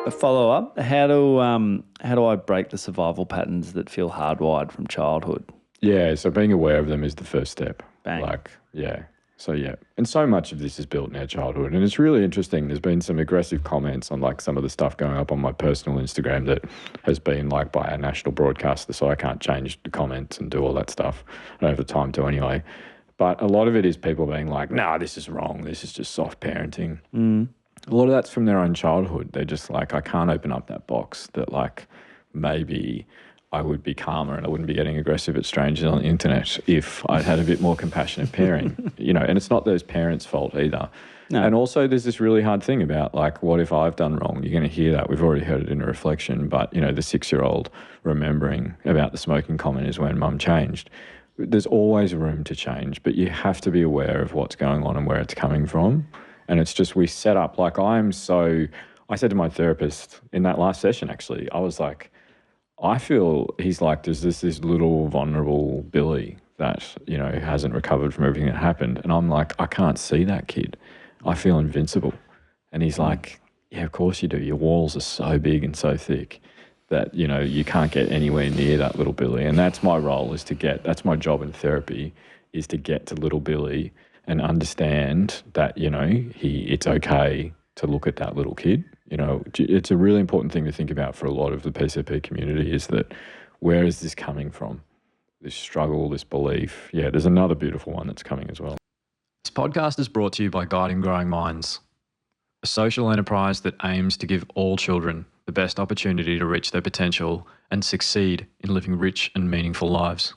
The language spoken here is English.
A follow-up, how do I break the survival patterns that feel hardwired from childhood? Yeah, so being aware of them is the first step. Bang. And so much of this is built in our childhood, and it's really interesting. There's been some aggressive comments on like some of the stuff going up on my personal Instagram that has been like by a national broadcaster, so I can't change the comments and do all that stuff. I don't have the time to anyway. But a lot of it is people being like, "Nah, this is wrong. This is just soft parenting." A lot of that's from their own childhood. They're just like, I can't open up that box that like maybe I would be calmer and I wouldn't be getting aggressive at strangers on the internet if I'd had a bit more compassionate parenting, and it's not those parents' fault either. No. And also there's this really hard thing about like, what if I've done wrong? You're going to hear that. We've already heard it in a reflection, but the 6-year-old remembering about the smoking comment is when mum changed. There's always room to change, but you have to be aware of what's going on and where it's coming from. And it's just, we set up, like I said to my therapist in that last session, actually, I was like, I feel he's like, there's this little vulnerable Billy that, hasn't recovered from everything that happened. And I'm like, I can't see that kid. I feel invincible. And he's like, yeah, of course you do. Your walls are so big and so thick that, you can't get anywhere near that little Billy. And that's my role that's my job in therapy, is to get to little Billy and understand that, it's okay to look at that little kid. It's a really important thing to think about for a lot of the PCP community, is that where is this coming from? This struggle, this belief. Yeah, there's another beautiful one that's coming as well. This podcast is brought to you by Guiding Growing Minds, a social enterprise that aims to give all children the best opportunity to reach their potential and succeed in living rich and meaningful lives.